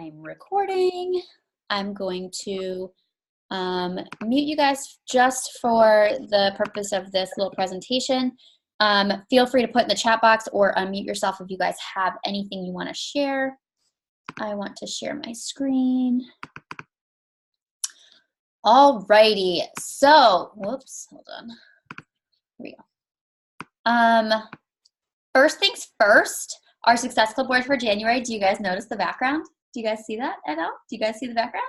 I'm recording. I'm going to mute you guys just for the purpose of this little presentation. Feel free to put in the chat box or unmute yourself if you guys have anything you want to share. I want to share my screen. Alrighty, so, whoops, hold on. Here we go. First things first, our Success Club board for January. Do you guys notice the background? Do you guys see that at all? Do you guys see the background?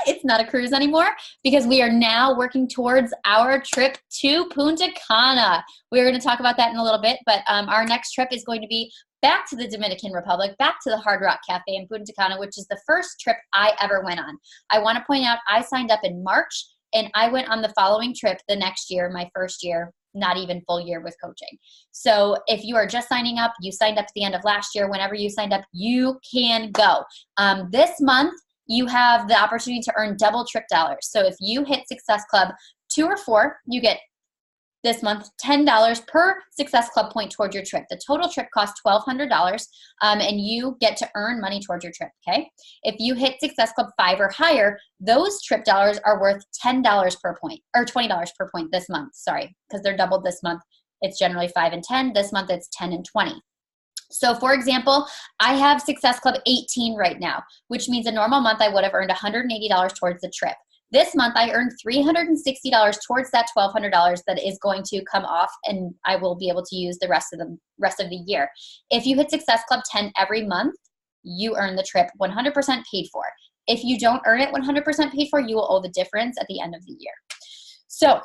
It's not a cruise anymore because we are now working towards our trip to Punta Cana. We're going to talk about that in a little bit, but our next trip is going to be back to the Dominican Republic, back to the Hard Rock Cafe in Punta Cana, which is the first trip I ever went on. I want to point out I signed up in March and I went on the following trip the next year, my first year, not even full year with coaching. So if you are just signing up, you signed up at the end of last year, whenever you signed up, you can go. This month, you have the opportunity to earn double trip dollars. So if you hit Success Club 2 or 4, you get this month $10 per Success Club point towards your trip. The total trip costs $1,200, and you get to earn money towards your trip, okay? If you hit Success Club 5 or higher, those trip dollars are worth $10 per point, or $20 per point this month, sorry, because they're doubled this month. It's generally 5 and 10. This month it's 10 and 20. So for example, I have Success Club 18 right now, which means a normal month I would have earned $180 towards the trip. This month I earned $360 towards that $1,200 that is going to come off, and I will be able to use the rest of the year. If you hit Success Club 10 every month, you earn the trip 100% paid for. If you don't earn it 100% paid for, you will owe the difference at the end of the year. So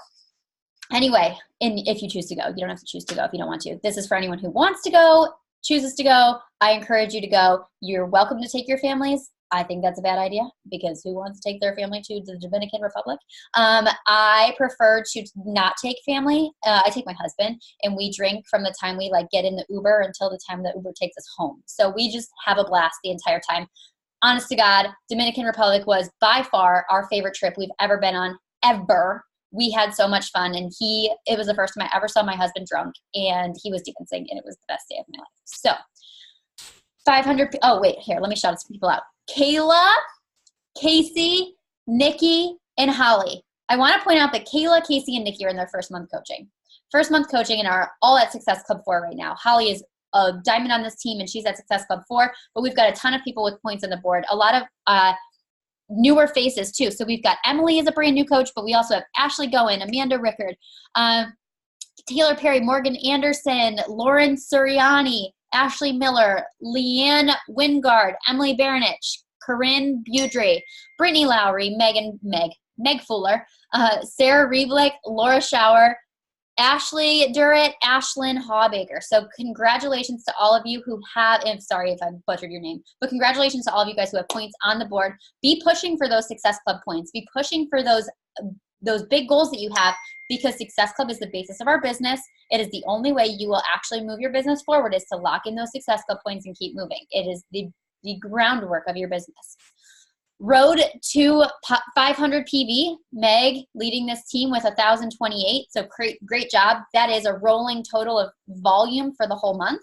anyway, and if you choose to go, you don't have to choose to go if you don't want to. This is for anyone who wants to go, chooses to go. I encourage you to go. You're welcome to take your families. I think that's a bad idea because who wants to take their family to the Dominican Republic? I prefer to not take family. I take my husband, and we drink from the time we get in the Uber until the time the Uber takes us home. So we just have a blast the entire time. Honest to God, Dominican Republic was by far our favorite trip we've ever been on, ever. We had so much fun, and it was the first time I ever saw my husband drunk, and he was dancing, and it was the best day of my life. So 500, oh wait, here, let me shout some people out. Kayla, Casey, Nikki, and Holly. I want to point out that Kayla, Casey, and Nikki are in their first month coaching. First month coaching and are all at Success Club 4 right now. Holly is a diamond on this team, and she's at Success Club 4, but we've got a ton of people with points on the board. A lot of newer faces too. So we've got Emily as a brand new coach, but we also have Ashley Goen, Amanda Rickard, Taylor Perry, Morgan Anderson, Lauren Suriani, Ashley Miller, Leanne Wingard, Emily Baranich, Corinne Budry, Brittany Lowry, Meg Fuller, Sarah Reblick, Laura Schauer, Ashley Durrett, Ashlyn Hawbaker. So congratulations to all of you who have, and sorry if I butchered your name, but congratulations to all of you guys who have points on the board. Be pushing for those Success Club points. Be pushing for those big goals that you have, because Success Club is the basis of our business. It is the only way you will actually move your business forward, is to lock in those Success Club points and keep moving. It is the groundwork of your business. Road to 500 PV, Meg leading this team with 1,028. So great job. That is a rolling total of volume for the whole month.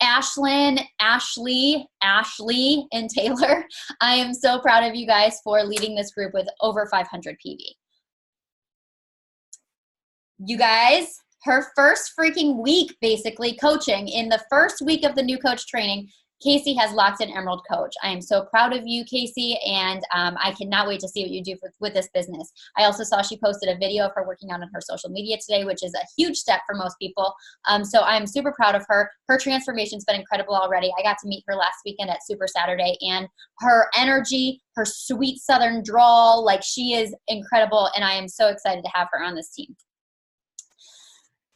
Ashlyn, Ashley, and Taylor, I am so proud of you guys for leading this group with over 500 PV. You guys, her first freaking week, basically, coaching, in the first week of the new coach training, Casey has locked in Emerald Coach. I am so proud of you, Casey, and I cannot wait to see what you do with this business. I also saw she posted a video of her working out on her social media today, which is a huge step for most people. So I'm super proud of her. Her transformation's been incredible already. I got to meet her last weekend at Super Saturday, and her energy, her sweet Southern drawl, she is incredible, and I am so excited to have her on this team.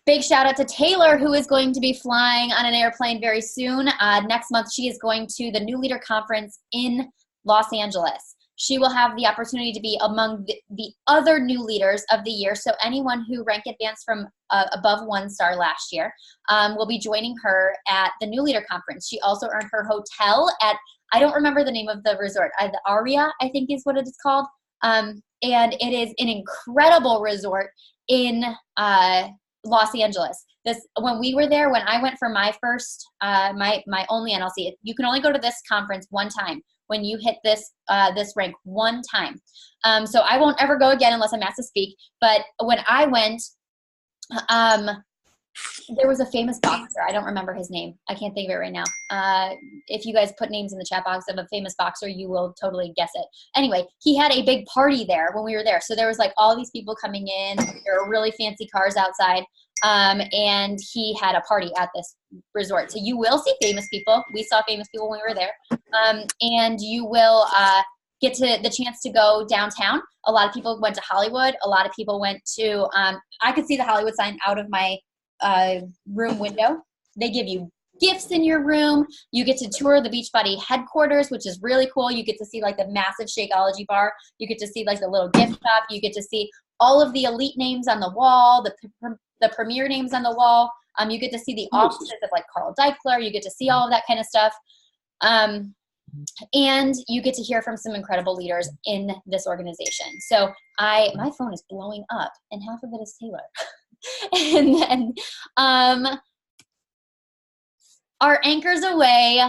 Big shout out to Taylor, who is going to be flying on an airplane very soon. Next month, she is going to the New Leader Conference in Los Angeles. She will have the opportunity to be among the other new leaders of the year. So anyone who ranked advanced from above 1 star last year will be joining her at the New Leader Conference. She also earned her hotel at, I don't remember the name of the resort, the Aria, I think is what it is called. And it is an incredible resort in Los Angeles. When we were there, when I went for my first, my only NLC, you can only go to this conference one time when you hit this rank one time. So I won't ever go again unless I'm asked to speak. But when I went, there was a famous boxer. I don't remember his name. I can't think of it right now. If you guys put names in the chat box of a famous boxer, you will totally guess it. Anyway, he had a big party there when we were there. So there was like all these people coming in. There were really fancy cars outside. And he had a party at this resort. So you will see famous people. We saw famous people when we were there. And you will get to the chance to go downtown. A lot of people went to Hollywood. A lot of people went to, I could see the Hollywood sign out of my room window. They give you gifts in your room. You get to tour the Beachbody headquarters, which is really cool. You get to see like the massive Shakeology bar. You get to see like the little gift shop. You get to see all of the elite names on the wall, the premier names on the wall. You get to see the offices of like Carl Deichler. You get to see all of that kind of stuff. And you get to hear from some incredible leaders in this organization. So my phone is blowing up and half of it is Taylor. And then our Anchors Away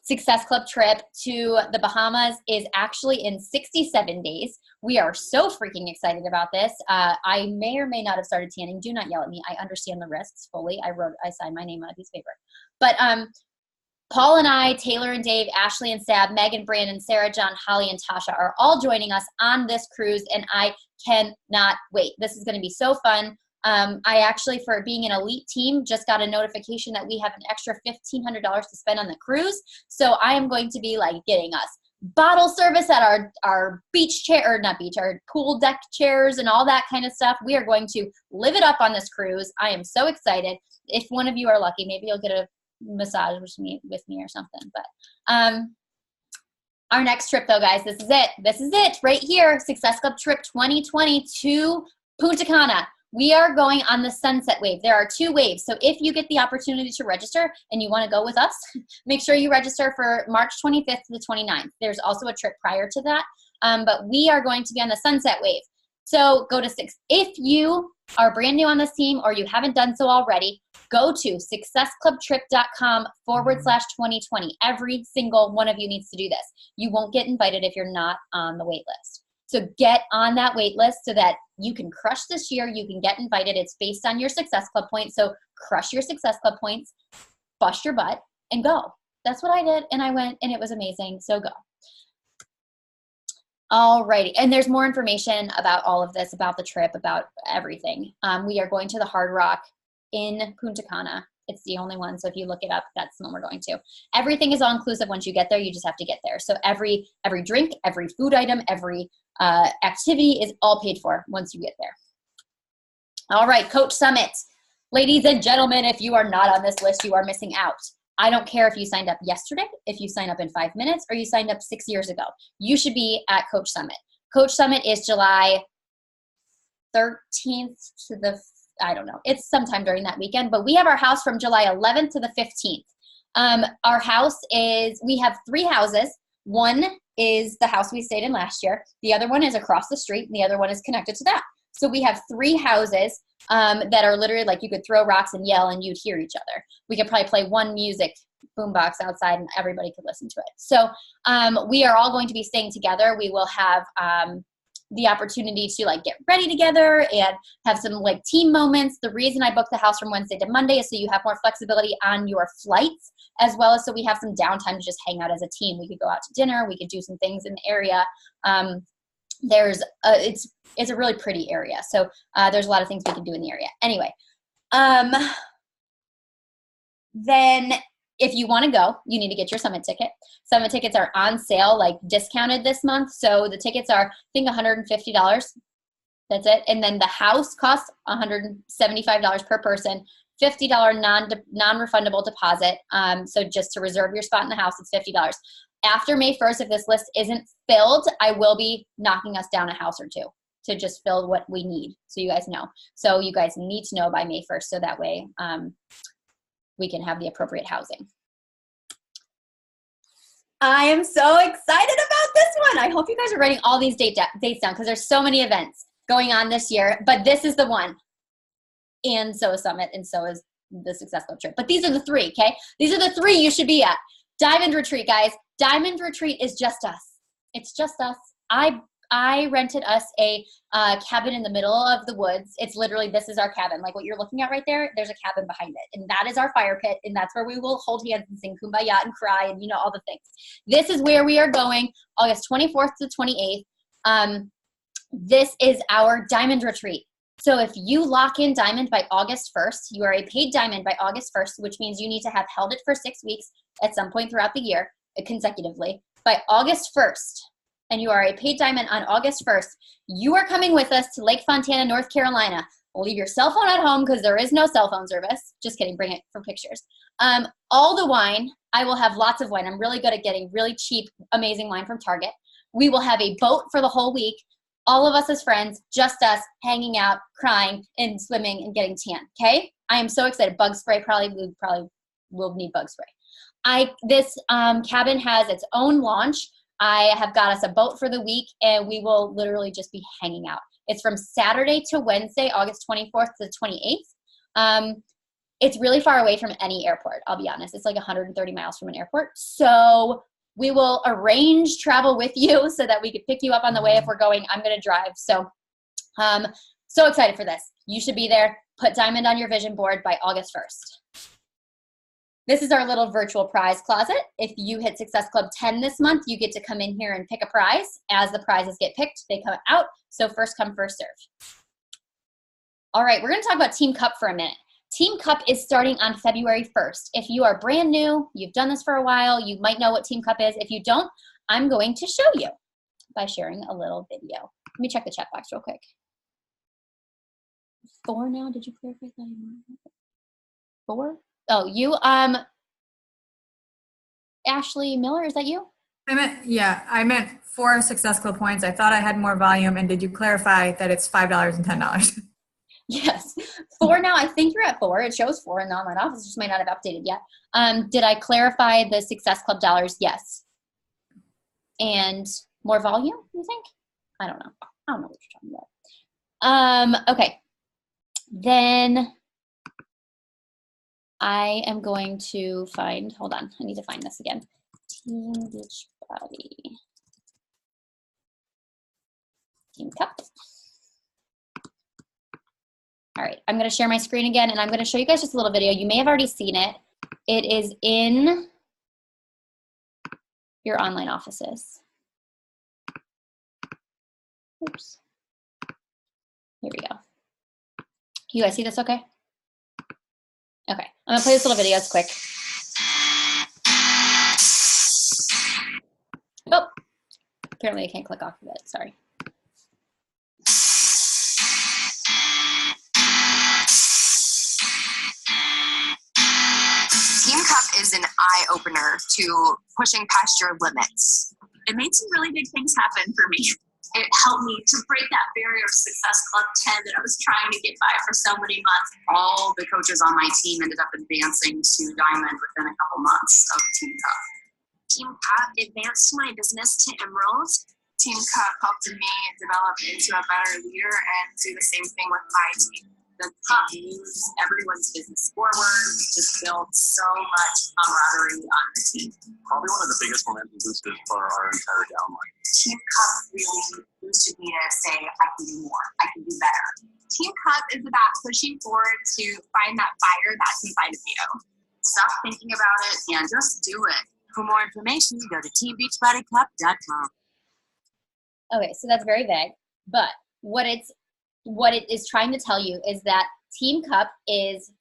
Success Club trip to the Bahamas is actually in 67 days. We are so freaking excited about this. I may or may not have started tanning. Do not yell at me. I understand the risks fully. I signed my name on a piece of paper. But Paul and I, Taylor and Dave, Ashley and Sab, Megan, Brandon, Sarah, John, Holly, and Tasha are all joining us on this cruise, and I cannot wait. This is going to be so fun. I actually, for being an elite team, just got a notification that we have an extra $1,500 to spend on the cruise. So I am going to be like getting us bottle service at our beach chair, or not beach, our pool deck chairs and all that kind of stuff. We are going to live it up on this cruise. I am so excited. If one of you are lucky, maybe you'll get a massage with me or something. But our next trip though, guys, this is it right here. Success Club trip 2020 to Punta Cana. We are going on the Sunset Wave. There are 2 waves. So if you get the opportunity to register and you want to go with us, make sure you register for March 25th to the 29th. There's also a trip prior to that. But we are going to be on the Sunset Wave. So go to if you are brand new on this team or you haven't done so already, go to successclubtrip.com/2020. Every single one of you needs to do this. You won't get invited if you're not on the wait list. So get on that wait list so that you can crush this year. You can get invited. It's based on your Success Club points. So crush your Success Club points, bust your butt, and go. That's what I did, and I went, and it was amazing. So go. Alrighty, and there's more information about all of this, about the trip, about everything. We are going to the Hard Rock in Punta Cana. It's the only one, so if you look it up, that's the one we're going to. Everything is all-inclusive once you get there. You just have to get there. So every drink, every food item, every activity is all paid for once you get there. All right, Coach Summit. Ladies and gentlemen, if you are not on this list, you are missing out. I don't care if you signed up yesterday, if you signed up in 5 minutes, or you signed up 6 years ago. You should be at Coach Summit. Coach Summit is July 13th to the, I don't know, it's sometime during that weekend, but we have our house from July 11th to the 15th. Our house is, we have 3 houses. One is the house we stayed in last year. The other one is across the street, and the other one is connected to that. So we have 3 houses that are literally like you could throw rocks and yell and you'd hear each other. We could probably play one music boombox outside and everybody could listen to it. So we are all going to be staying together. We will have the opportunity to like get ready together and have some like team moments. The reason I booked the house from Wednesday to Monday is so you have more flexibility on your flights, as well as so we have some downtime to just hang out as a team. We could go out to dinner. We could do some things in the area. It's a really pretty area. So there's a lot of things we can do in the area. Anyway, then if you want to go, you need to get your Summit ticket. Summit tickets are on sale, like discounted this month. So the tickets are, I think, $150. That's it. And then the house costs $175 per person, $50 non-refundable deposit. So just to reserve your spot in the house, it's $50. After May 1st, if this list isn't filled, I will be knocking us down a house or 2 to just fill what we need, so you guys know. So you guys need to know by May 1st, so that way we can have the appropriate housing. I am so excited about this one. I hope you guys are writing all these dates down because there's so many events going on this year, but this is the one. and so is Summit, and so is the Success Club trip. But these are the three, okay? These are the three you should be at. Diamond Retreat, guys. Diamond Retreat is just us. It's just us. I rented us a cabin in the middle of the woods. It's literally, this is our cabin. Like what you're looking at right there, there's a cabin behind it. And that is our fire pit. And that's where we will hold hands and sing Kumbaya and cry and, you know, all the things. This is where we are going, August 24th to 28th. This is our Diamond Retreat. So if you lock in Diamond by August 1st, you are a paid Diamond by August 1st, which means you need to have held it for 6 weeks at some point throughout the year, consecutively. By August 1st, and you are a paid Diamond on August 1st, you are coming with us to Lake Fontana, North Carolina. Leave your cell phone at home because there is no cell phone service. Just kidding, bring it for pictures. All the wine, I will have lots of wine. I'm really good at getting really cheap, amazing wine from Target. We will have a boat for the whole week. All of us as friends, just us, hanging out, crying, and swimming, and getting tan, okay? I am so excited. Bug spray, we probably will need bug spray. This cabin has its own launch. I have got us a boat for the week, and we will literally just be hanging out. It's from Saturday to Wednesday, August 24th to 28th. It's really far away from any airport, I'll be honest. It's like 130 miles from an airport. So we will arrange travel with you so that we could pick you up on the way if we're going. I'm going to drive. So so excited for this. You should be there. Put Diamond on your vision board by August 1st. This is our little virtual prize closet. If you hit Success Club 10 this month, you get to come in here and pick a prize. As the prizes get picked, they come out. So first come, first serve. All right, we're gonna talk about Team Cup for a minute. Team Cup is starting on February 1st. If you are brand new, you've done this for a while, you might know what Team Cup is. If you don't, I'm going to show you by sharing a little video. Let me check the chat box real quick. 4 now, did you clarify that? 4? Oh, you, Ashley Miller, is that you? I meant 4 Success Club points. I thought I had more volume, and did you clarify that it's $5 and $10? Yes, 4 now. I think you're at 4. It shows 4 in the online office. Just might not have updated yet. Did I clarify the Success Club dollars? Yes. And more volume, you think? I don't know. I don't know what you're talking about. Okay. Then I am going to find, hold on, I need to find this again. Team Beachbody. Team Cup. All right, I'm gonna share my screen again, and I'm gonna show you guys just a little video. You may have already seen it. It is in your online offices. Oops. Here we go. You guys see this okay? Okay, I'm gonna play this little video, it's quick. Oh, apparently I can't click off of it, sorry. Team Cup is an eye-opener to pushing past your limits. It made some really big things happen for me. It helped me to break that barrier of Success Club 10 that I was trying to get by for so many months. All the coaches on my team ended up advancing to Diamond within a couple months of Team Cup. Team Cup advanced my business to Emerald. Team Cup helped me develop into a better leader and do the same thing with my team. The Cup moves everyone's business forward, just built so much camaraderie on the team. Probably one of the biggest momentum boosters for our entire downline. Team Cup really boosted me to say, I can do more, I can do better. Team Cup is about pushing forward to find that fire that's inside of you. Stop thinking about it and just do it. For more information, go to teambeachbodycup.com. Okay, so that's very vague, but what it is trying to tell you is that Team Cup is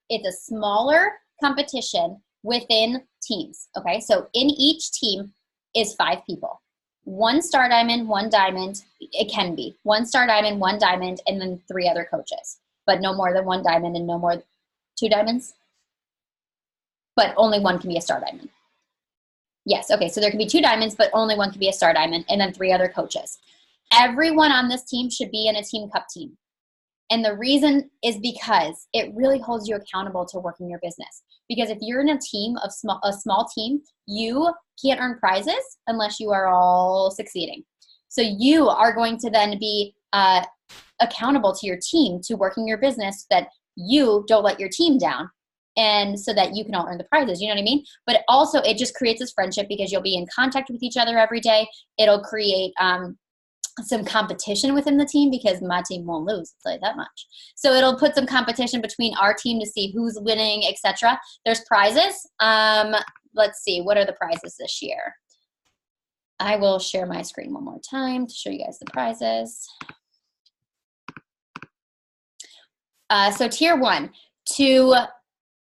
it's a smaller competition within teams, okay? So in each team is 5 people. 1 star diamond, 1 diamond, it can be. 1 star diamond, 1 diamond, and then 3 other coaches. But no more than 1 diamond and no more 2 diamonds. But only 1 can be a star diamond. Yes, okay, so there can be 2 diamonds, but only 1 can be a star diamond, and then 3 other coaches. Everyone on this team should be in a Team Cup team. And the reason is because it really holds you accountable to working your business. Because if you're in a team of a small team, you can't earn prizes unless you are all succeeding. So you are going to then be accountable to your team, to working your business, so that you don't let your team down, and so that you can all earn the prizes. You know what I mean? But also, it just creates this friendship because you'll be in contact with each other every day. It'll create some competition within the team, because my team won't lose, I'll tell you that much. So it'll put some competition between our team to see who's winning, etc. There's prizes. Let's see, what are the prizes this year? I will share my screen one more time to show you guys the prizes. So tier 1,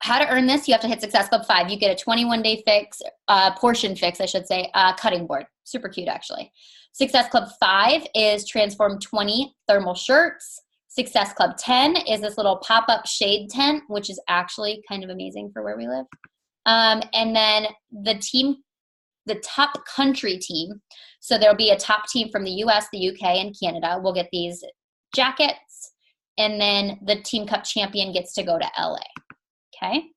how to earn this, you have to hit Success Club 5. You get a 21-day fix, portion fix, I should say, cutting board. Super cute, actually. Success Club 5 is TransforME thermal shirts. Success Club 10 is this little pop-up shade tent, which is actually kind of amazing for where we live. And then the top country team, so there'll be a top team from the US, the UK, and Canada, will get these jackets. And then the Team Cup champion gets to go to LA. Okay,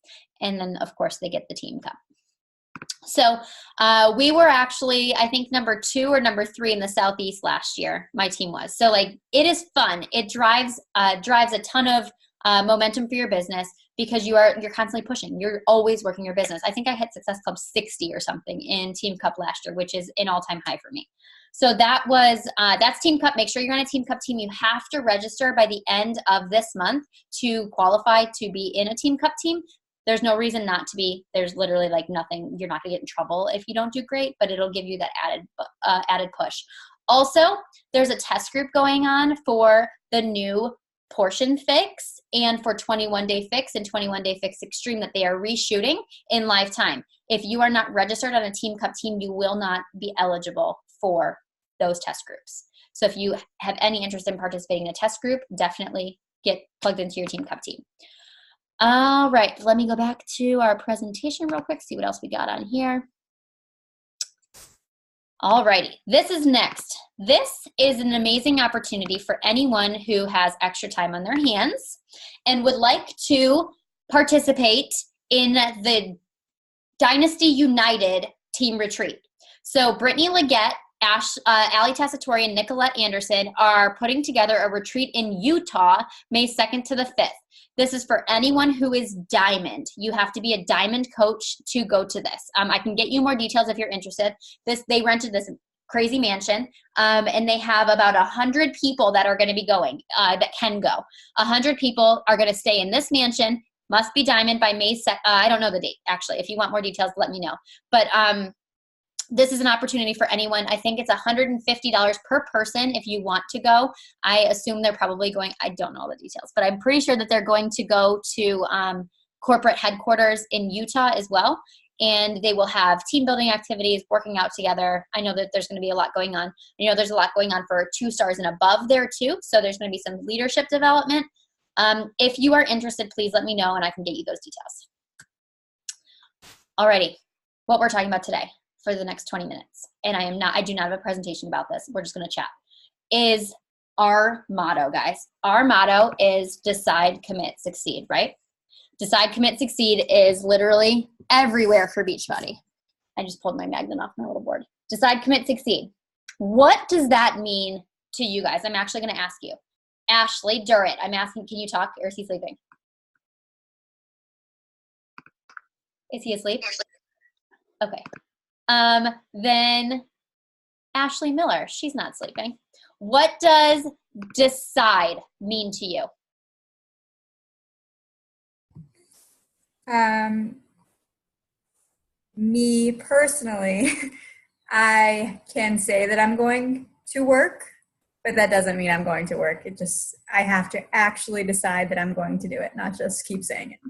and then of course they get the Team Cup. So we were actually, I think, number 2 or number 3 in the Southeast last year. My team was. So like, it is fun. It drives a ton of momentum for your business, because you're constantly pushing. You're always working your business. I think I hit Success Club 60 or something in Team Cup last year, which is an all-time high for me. So that's Team Cup. Make sure you're on a Team Cup team. You have to register by the end of this month to qualify to be in a Team Cup team. There's no reason not to be. There's literally like nothing. You're not gonna get in trouble if you don't do great, but it'll give you that added push. Also, there's a test group going on for the new portion fix and for 21-day fix and 21-day fix extreme that they are reshooting in live time. If you are not registered on a Team Cup team, you will not be eligible for those test groups. So if you have any interest in participating in a test group, definitely get plugged into your Team Cup team. All right, let me go back to our presentation real quick, see what else we got on here. All righty, this is next. This is an amazing opportunity for anyone who has extra time on their hands and would like to participate in the Dynasty United team retreat. So Brittany Leggett, Ali Tessitore, and Nicolette Anderson are putting together a retreat in Utah, May 2nd to the 5th. This is for anyone who is diamond. You have to be a diamond coach to go to this. I can get you more details if you're interested. They rented this crazy mansion, and they have about 100 people that are going to be going, that can go. 100 people are going to stay in this mansion. Must be diamond by May 2nd. I don't know the date, actually. If you want more details, let me know. But this is an opportunity for anyone. I think it's $150 per person if you want to go. I assume they're probably going, I don't know all the details, but I'm pretty sure that they're going to go to corporate headquarters in Utah as well. And they will have team building activities, working out together. I know that there's going to be a lot going on. You know, there's a lot going on for 2 stars and above there too. So there's going to be some leadership development. If you are interested, please let me know and I can get you those details. Alrighty, what we're talking about today for the next 20 minutes, and I do not have a presentation about this, we're just gonna chat, is our motto, guys. Our motto is decide, commit, succeed, right? Decide, commit, succeed is literally everywhere for Beachbody. I just pulled my magnet off my little board. Decide, commit, succeed. What does that mean to you guys? I'm actually gonna ask you. Ashley Durrett, I'm asking, can you talk, or is he sleeping? Is he asleep? Okay. Then Ashley Miller, she's not sleeping. What does decide mean to you? Me personally, I can say that I'm going to work, but that doesn't mean I'm going to work. I have to actually decide that I'm going to do it, not just keep saying it.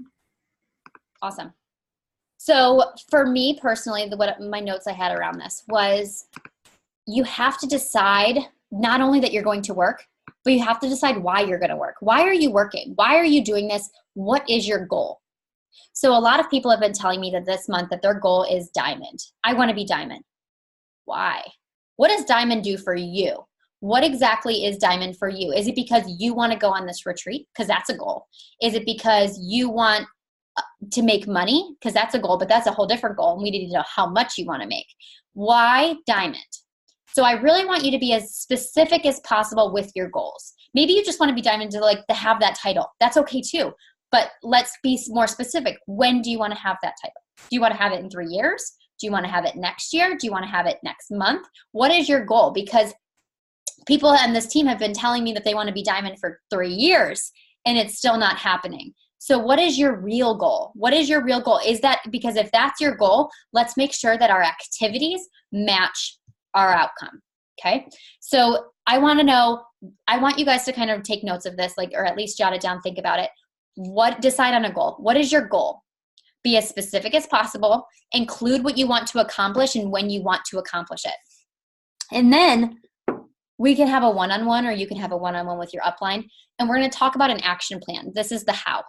Awesome. So for me personally, what my notes I had around this was, you have to decide not only that you're going to work, but you have to decide why you're going to work. Why are you working? Why are you doing this? What is your goal? So a lot of people have been telling me that this month that their goal is diamond. I want to be diamond. Why? What does diamond do for you? What exactly is diamond for you? Is it because you want to go on this retreat? Because that's a goal. Is it because you want to make money? Because that's a goal, but that's a whole different goal. And we need to know how much you want to make. Why diamond? So I really want you to be as specific as possible with your goals. Maybe you just want to be diving into like to have that title. That's okay too. But let's be more specific. When do you want to have that title? Do you want to have it in 3 years? Do you want to have it next year? Do you want to have it next month? What is your goal? Because people on this team have been telling me that they want to be diamond for 3 years and it's still not happening. So what is your real goal? What is your real goal? Is that, because if that's your goal, let's make sure that our activities match our outcome. Okay. So I want to know, I want you guys to kind of take notes of this, like, or at least jot it down, think about it. Decide on a goal. What is your goal? Be as specific as possible. Include what you want to accomplish and when you want to accomplish it. And then we can have a one-on-one, or you can have a one-on-one with your upline. And we're going to talk about an action plan. This is the how.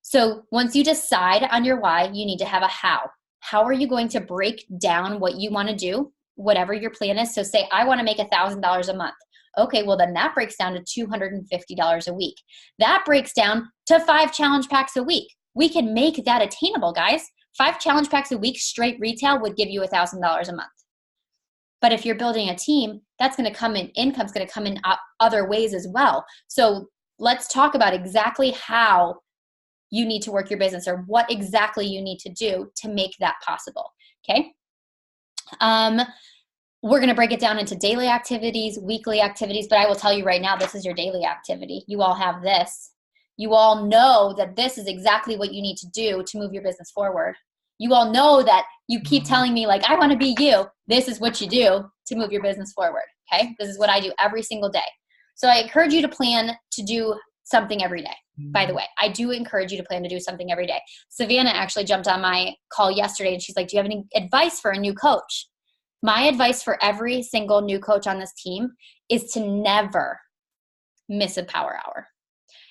So once you decide on your why, you need to have a how. How are you going to break down what you want to do, whatever your plan is? So say I want to make $1,000 a month. Okay, well then that breaks down to $250 a week. That breaks down to 5 challenge packs a week. We can make that attainable, guys. 5 challenge packs a week straight retail would give you $1,000 a month. But if you're building a team, that's going to come in, income's going to come in other ways as well. So let's talk about exactly how you need to work your business, or what exactly you need to do to make that possible. Okay. We're going to break it down into daily activities, weekly activities, but I will tell you right now, this is your daily activity. You all have this. You all know that this is exactly what you need to do to move your business forward. You all know that you keep telling me like, I want to be you. This is what you do to move your business forward. Okay. This is what I do every single day. So I encourage you to plan to do something every day. By the way, I do encourage you to plan to do something every day. Savannah actually jumped on my call yesterday and she's like, do you have any advice for a new coach? My advice for every single new coach on this team is to never miss a power hour.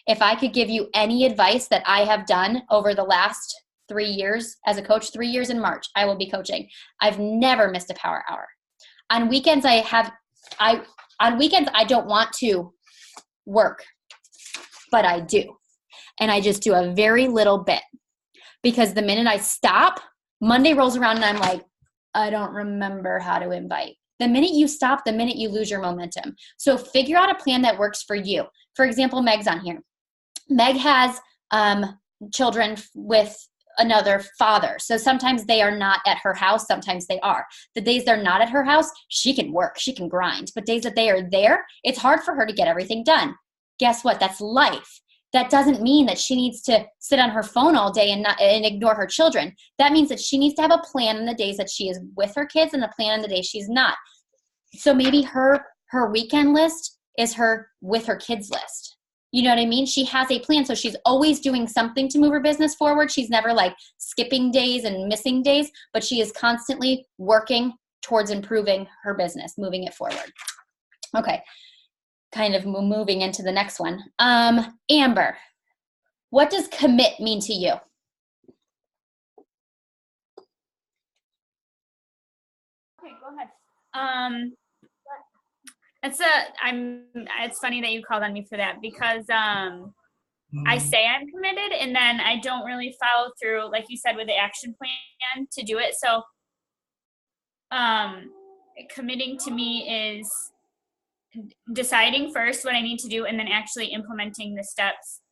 If I could give you any advice that I have done over the last 3 years as a coach, 3 years in March, I will be coaching. I've never missed a power hour. On weekends, I don't want to work, but I do. And I just do a very little bit, because the minute I stop, Monday rolls around and I'm like, I don't remember how to invite. The minute you stop, the minute you lose your momentum. So figure out a plan that works for you. For example, Meg's on here. Meg has children with another father. So sometimes they are not at her house. Sometimes they are. The days they're not at her house, she can work, she can grind. But days that they are there, it's hard for her to get everything done. Guess what? That's life. That doesn't mean that she needs to sit on her phone all day and ignore her children. That means that she needs to have a plan in the days that she is with her kids and a plan in the days she's not. So maybe her weekend list is her with her kids list. You know what I mean? She has a plan. So she's always doing something to move her business forward. She's never like skipping days and missing days, but she is constantly working towards improving her business, moving it forward. Okay. Kind of moving into the next one. Amber, what does commit mean to you? Okay, go ahead. It's funny that you called on me for that, because I say I'm committed and then I don't really follow through, like you said, with the action plan to do it. So committing to me is deciding first what I need to do and then actually implementing the steps,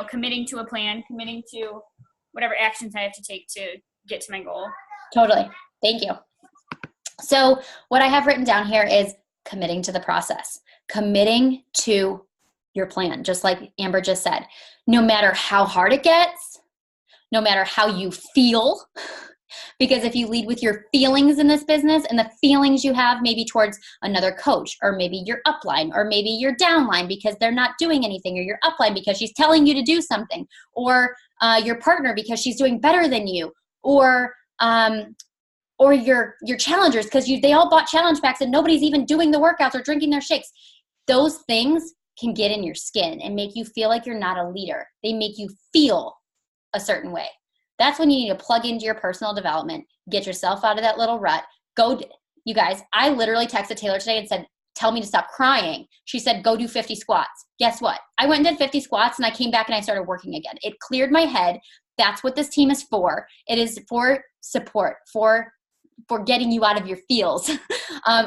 committing to a plan, committing to whatever actions I have to take to get to my goal. Totally. Thank you. So what I have written down here is committing to the process, committing to your plan, just like Amber just said. No matter how hard it gets, no matter how you feel, because if you lead with your feelings in this business and the feelings you have maybe towards another coach, or maybe your upline, or maybe your downline because they're not doing anything, or your upline because she's telling you to do something, or your partner because she's doing better than you, or your challengers because they all bought challenge packs and nobody's even doing the workouts or drinking their shakes. Those things can get in your skin and make you feel like you're not a leader. They make you feel a certain way. That's when you need to plug into your personal development, get yourself out of that little rut. You guys, I literally texted Taylor today and said, tell me to stop crying. She said, go do 50 squats. Guess what? I went and did 50 squats and I came back and I started working again. It cleared my head. That's what this team is for. It is for support, for for getting you out of your feels,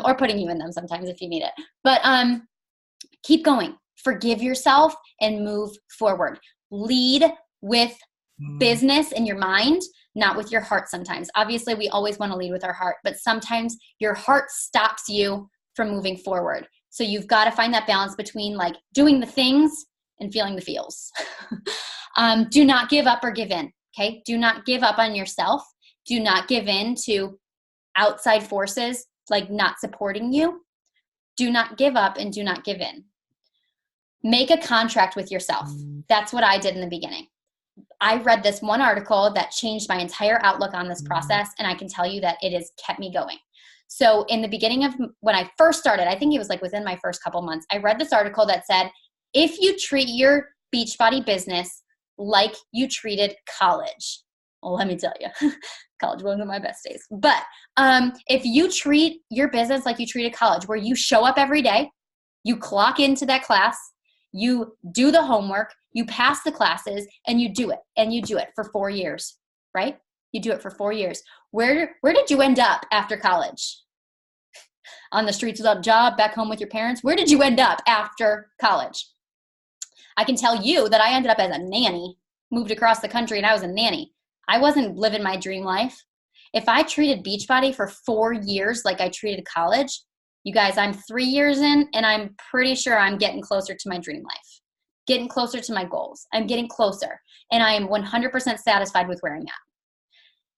or putting you in them sometimes if you need it. But keep going. Forgive yourself and move forward. Lead with business in your mind, not with your heart sometimes. Obviously, we always want to lead with our heart, but sometimes your heart stops you from moving forward. So you've got to find that balance between like doing the things and feeling the feels. Do not give up or give in, okay? Do not give up on yourself. Do not give in to outside forces like not supporting you. Do not give up and do not give in. Make a contract with yourself. That's what I did in the beginning. I read this one article that changed my entire outlook on this process, and I can tell you that it has kept me going. So in the beginning of when I first started, I think it was like within my first couple months, I read this article that said, if you treat your Beachbody business like you treated college, well, let me tell you, college wasn't my best days. But if you treat your business like you treated college, where you show up every day, you clock into that class, you do the homework, you pass the classes, and you do it. And you do it for 4 years, right? You do it for 4 years. Where did you end up after college? On the streets without a job, back home with your parents? Where did you end up after college? I can tell you that I ended up as a nanny, moved across the country, and I was a nanny. I wasn't living my dream life. If I treated Beachbody for 4 years like I treated college, you guys, I'm 3 years in, and I'm pretty sure I'm getting closer to my dream life, getting closer to my goals. I'm getting closer, and I am 100% satisfied with where I'm at.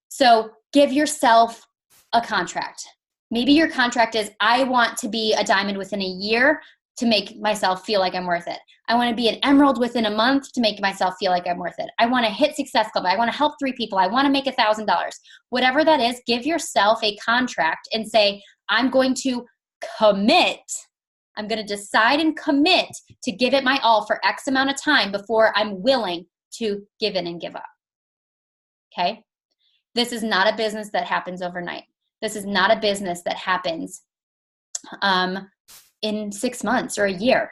So give yourself a contract. Maybe your contract is, I want to be a diamond within a year to make myself feel like I'm worth it. I want to be an emerald within a month to make myself feel like I'm worth it. I want to hit Success Club. I want to help 3 people. I want to make $1,000. Whatever that is, give yourself a contract and say, I'm going to commit. I'm going to decide and commit to give it my all for X amount of time before I'm willing to give in and give up. Okay? This is not a business that happens overnight. This is not a business that happens in 6 months or a year.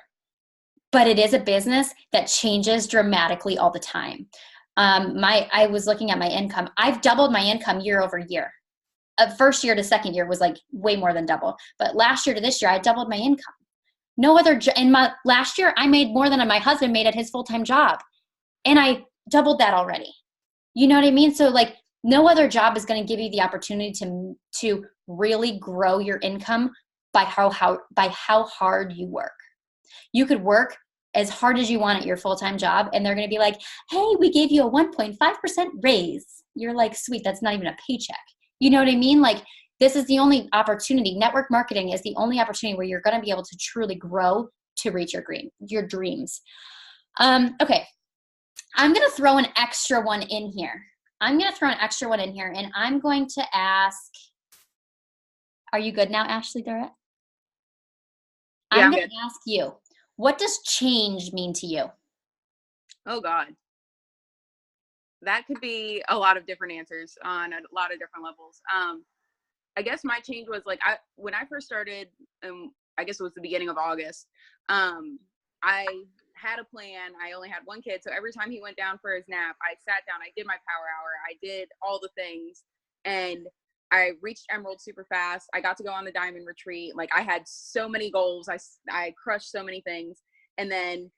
But it is a business that changes dramatically all the time. I was looking at my income. I've doubled my income year over year. First year to second year was like way more than double. But last year to this year, I doubled my income. In my last year, I made more than my husband made at his full-time job. And I doubled that already. You know what I mean? So like no other job is going to give you the opportunity to really grow your income by how hard you work. You could work as hard as you want at your full-time job, and they're going to be like, hey, we gave you a 1.5% raise. You're like, sweet, that's not even a paycheck. You know what I mean? Like, this is the only opportunity. Network marketing is the only opportunity where you're going to be able to truly grow to reach your dreams. Okay. I'm going to throw an extra one in here. And I'm going to ask, are you good now, Ashley Durrett? Yeah, I'm going to ask you, what does change mean to you? Oh God. That could be a lot of different answers on a lot of different levels. I guess my change was like, when I first started, I guess it was the beginning of August, I had a plan. I only had 1 kid. So every time he went down for his nap, I sat down, I did my power hour, I did all the things, and I reached Emerald super fast. I got to go on the diamond retreat. Like, I had so many goals. I crushed so many things, and then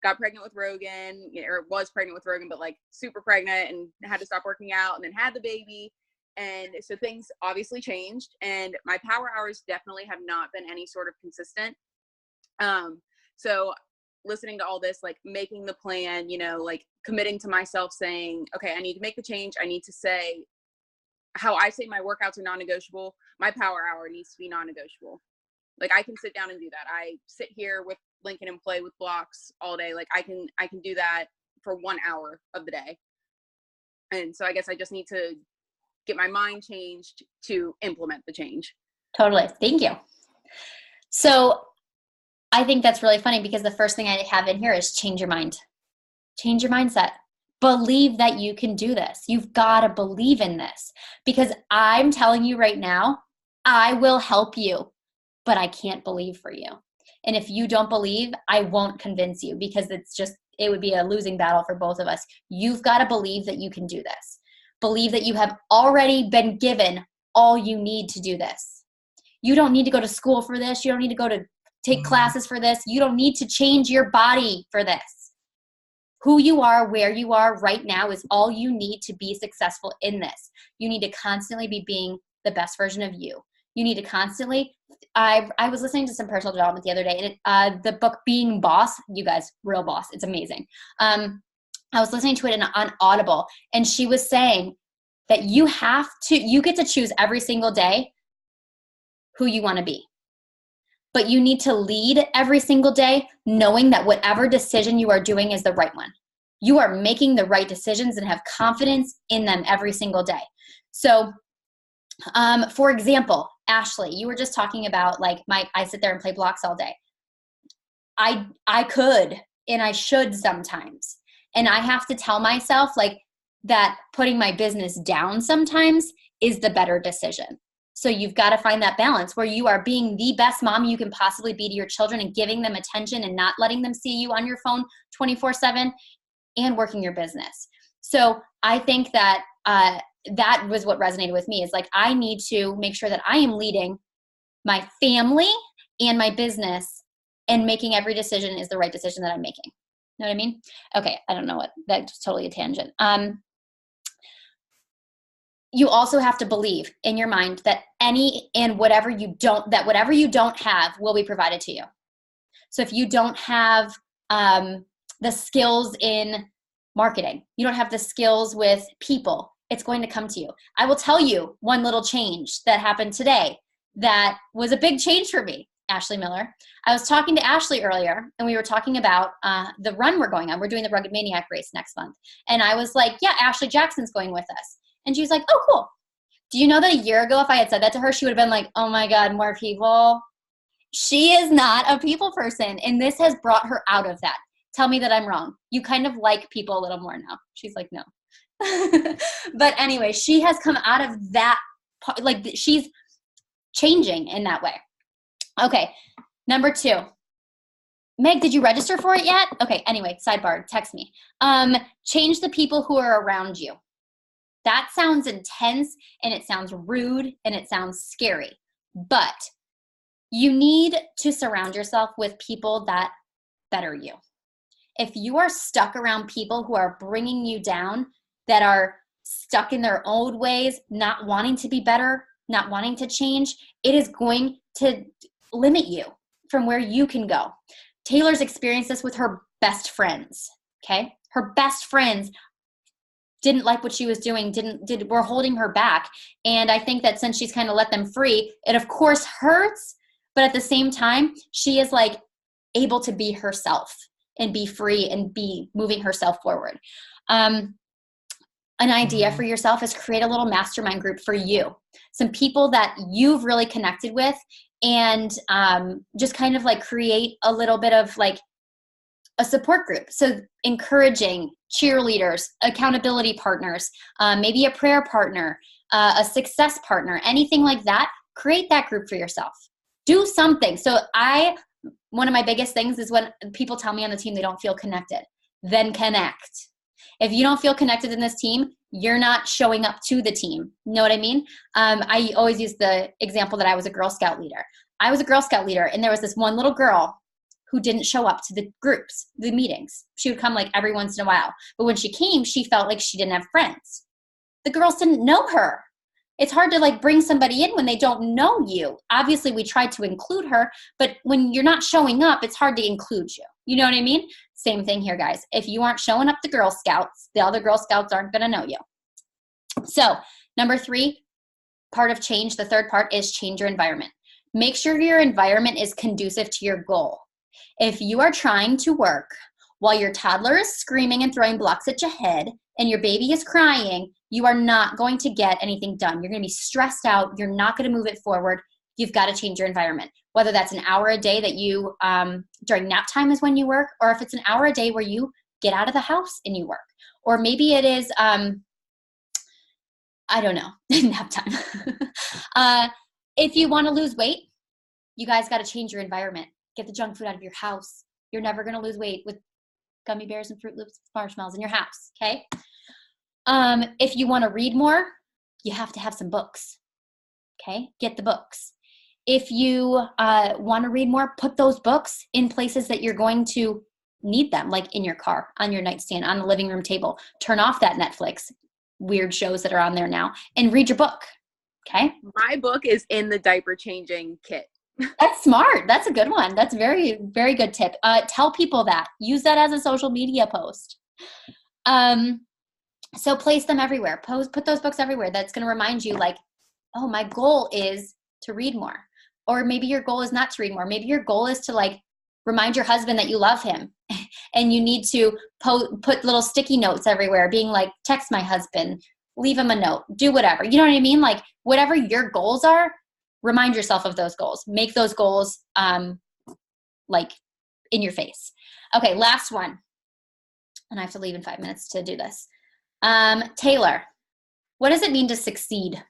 got pregnant with Rogan, or was pregnant with Rogan, but like super pregnant, and had to stop working out, and then had the baby. And so things obviously changed, and my power hours definitely have not been any sort of consistent. So listening to all this, like making the plan, like committing to myself, saying, okay, I need to make the change. I need to say how I say my workouts are non-negotiable. My power hour needs to be non-negotiable. Like, I can sit down and do that. I sit here with Lincoln and play with blocks all day. Like, I can do that for 1 hour of the day. And so I guess I just need to get my mind changed to implement the change. Totally. Thank you. So I think that's really funny, because the first thing I have in here is change your mind. Change your mindset. Believe that you can do this. You've got to believe in this, because I'm telling you right now, I will help you, but I can't believe for you. And if you don't believe, I won't convince you, because it would be a losing battle for both of us. You've got to believe that you can do this. Believe that you have already been given all you need to do this. You don't need to go to school for this. You don't need to go to take classes for this. You don't need to change your body for this. Who you are, where you are right now is all you need to be successful in this. You need to constantly be being the best version of you. You need to constantly, I was listening to some personal development the other day, and the book Being Boss, you guys, real boss, it's amazing. I was listening to it on Audible, and she was saying that you get to choose every single day who you want to be. But you need to lead every single day knowing that whatever decision you are doing is the right one. You are making the right decisions and have confidence in them every single day. So, for example, Ashley, you were just talking about like I sit there and play blocks all day. I could and I should sometimes. And I have to tell myself like that putting my business down sometimes is the better decision. So you've got to find that balance where you are being the best mom you can possibly be to your children and giving them attention and not letting them see you on your phone 24/7 and working your business. So I think that that was what resonated with me is like, I need to make sure that I am leading my family and my business and making every decision is the right decision that I'm making. You know what I mean? Okay. I don't know what, that's totally a tangent. You also have to believe in your mind that whatever you don't have will be provided to you. So if you don't have the skills in marketing, you don't have the skills with people, it's going to come to you. I will tell you one little change that happened today that was a big change for me, Ashley Miller. I was talking to Ashley earlier, and we were talking about the run we're going on. We're doing the Rugged Maniac race next month. And I was like, yeah, Ashley Jackson's going with us. And she was like, oh, cool. Do you know that a year ago, if I had said that to her, she would have been like, oh my God, more people. She is not a people person. And this has brought her out of that. Tell me that I'm wrong. You kind of like people a little more now. She's like, no. But anyway, she has come out of that. Like she's changing in that way. Okay. Number 2. Meg, did you register for it yet? Okay. Anyway, sidebar, text me. Change the people who are around you. That sounds intense and it sounds rude and it sounds scary, but you need to surround yourself with people that better you. If you are stuck around people who are bringing you down, that are stuck in their old ways, not wanting to be better, not wanting to change, it is going to limit you from where you can go. Taylor's experienced this with her best friends, okay? Her best friends didn't like what she was doing, were holding her back. And I think that since she's kind of let them free, it of course hurts, but at the same time, she is like able to be herself and be free and be moving herself forward. An idea for yourself is create a little mastermind group for you. Some people that you've really connected with and just kind of like create a little bit of like a support group. So encouraging cheerleaders, accountability partners, maybe a prayer partner, a success partner, anything like that. Create that group for yourself. Do something. So one of my biggest things is when people tell me on the team they don't feel connected, then connect. If you don't feel connected in this team, you're not showing up to the team. You know what I mean? I always use the example that I was a Girl Scout leader. I was a Girl Scout leader, and there was this one little girl who didn't show up to the groups, the meetings. She would come like every once in a while. But when she came, she felt like she didn't have friends. The girls didn't know her. It's hard to like bring somebody in when they don't know you. Obviously, we tried to include her, but when you're not showing up, it's hard to include you. You know what I mean? Same thing here, guys. If you aren't showing up to Girl Scouts, the other Girl Scouts aren't going to know you. So, number 3, part of change, the third part is change your environment. Make sure your environment is conducive to your goal. If you are trying to work while your toddler is screaming and throwing blocks at your head and your baby is crying, you are not going to get anything done. You're going to be stressed out. You're not going to move it forward. You've got to change your environment. Whether that's an hour a day that you, during nap time is when you work, or if it's an hour a day where you get out of the house and you work. Or maybe it is, I don't know, nap time. If you want to lose weight, you guys got to change your environment. Get the junk food out of your house. You're never going to lose weight with gummy bears and Fruit Loops, marshmallows in your house, okay? If you want to read more, you have to have some books. Okay, get the books. If you want to read more, put those books in places that you're going to need them, like in your car, on your nightstand, on the living room table. Turn off that Netflix, weird shows that are on there now, and read your book. Okay? My book is in the diaper changing kit. That's smart. That's a good one. That's very, very good tip. Tell people that. Use that as a social media post. So place them everywhere. Put those books everywhere. That's going to remind you, like, oh, my goal is to read more. Or maybe your goal is not to read more. Maybe your goal is to, like, remind your husband that you love him. And you need to put little sticky notes everywhere, being like, text my husband, leave him a note, do whatever. You know what I mean? Like, whatever your goals are, remind yourself of those goals. Make those goals like in your face. Okay, last one. And I have to leave in 5 minutes to do this. Taylor, what does it mean to succeed?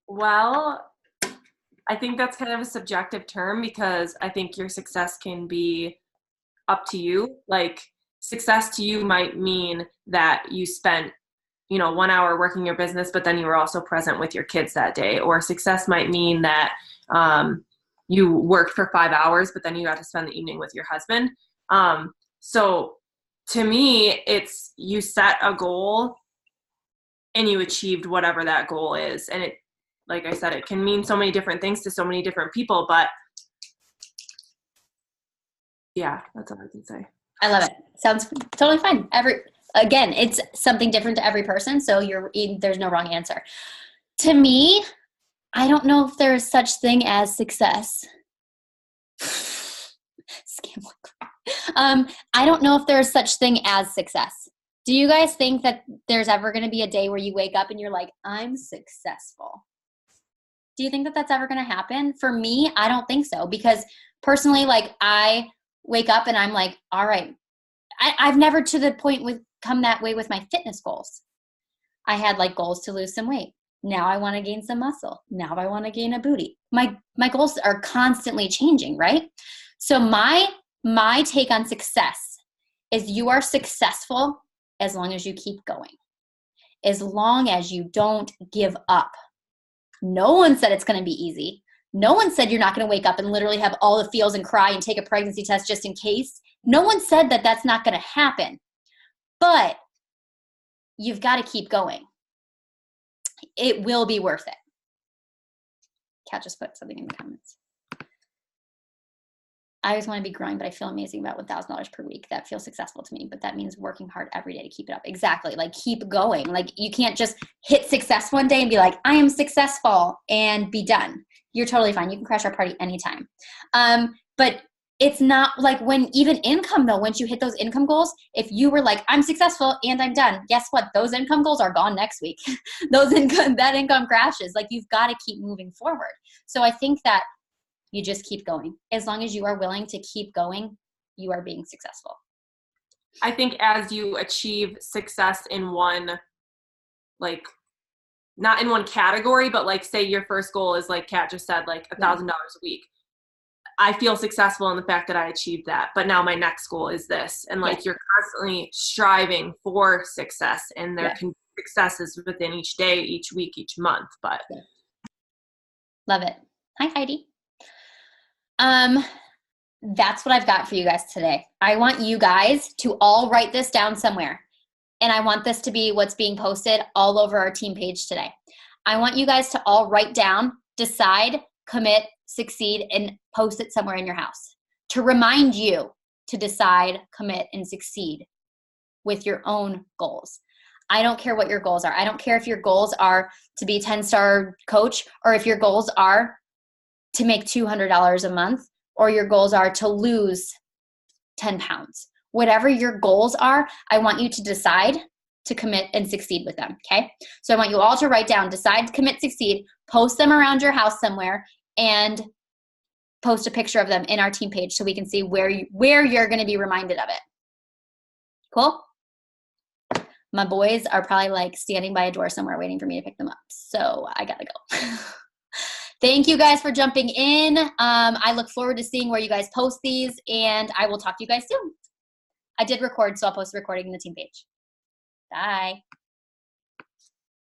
Well, I think that's kind of a subjective term because I think your success can be up to you. Like, success to you might mean that you spent 1 hour working your business, but then you were also present with your kids that day. Or success might mean that you worked for 5 hours, but then you got to spend the evening with your husband. So to me, it's you set a goal and you achieved whatever that goal is. And it, like I said, it can mean so many different things to so many different people, but yeah, that's all I can say. I love it. Sounds totally fine. Again, it's something different to every person, so there's no wrong answer. To me, I don't know if there is such thing as success. I don't know if there is such thing as success. Do you guys think that there's ever going to be a day where you wake up and you're like, I'm successful? Do you think that that's ever going to happen? For me, I don't think so, because personally, like, I wake up and I'm like, all right, I've never to the point come that way with my fitness goals. I had like goals to lose some weight. Now I want to gain some muscle. Now I want to gain a booty. My goals are constantly changing, right? So my take on success is you are successful as long as you keep going. As long as you don't give up. No one said it's going to be easy. No one said you're not going to wake up and literally have all the feels and cry and take a pregnancy test just in case. No one said that that's not going to happen. But you've got to keep going. It will be worth it. Kat just put something in the comments. I always want to be growing, but I feel amazing about $1,000 per week. That feels successful to me, but that means working hard every day to keep it up. Exactly. Like, keep going. Like, you can't just hit success one day and be like, I am successful, and be done. You're totally fine. You can crash our party anytime. But it's not like when even income though, once you hit those income goals, if you were like, I'm successful and I'm done, guess what? Those income goals are gone next week. That income crashes. Like, you've got to keep moving forward. So I think that you just keep going. As long as you are willing to keep going, you are being successful. I think as you achieve success in one, like, not in one category, but like, say your first goal is, like Kat just said, like $1,000 a week. I feel successful in the fact that I achieved that, but now my next goal is this. And like, you're constantly striving for success, and there can be successes within each day, each week, each month, but. Love it. Hi, Heidi. That's what I've got for you guys today. I want you guys to all write this down somewhere. And I want this to be what's being posted all over our team page today. I want you guys to all write down, decide, commit, succeed, and post it somewhere in your house to remind you to decide, commit, and succeed with your own goals. I don't care what your goals are. I don't care if your goals are to be a 10-star coach, or if your goals are to make $200 a month, or your goals are to lose 10 pounds. Whatever your goals are, I want you to decide to commit and succeed with them, okay? So I want you all to write down, decide, commit, succeed, post them around your house somewhere, and post a picture of them in our team page so we can see where you're going to be reminded of it. Cool? My boys are probably like standing by a door somewhere waiting for me to pick them up. So I got to go. Thank you guys for jumping in. I look forward to seeing where you guys post these, and I will talk to you guys soon. I did record, so I'll post the recording in the team page. Bye.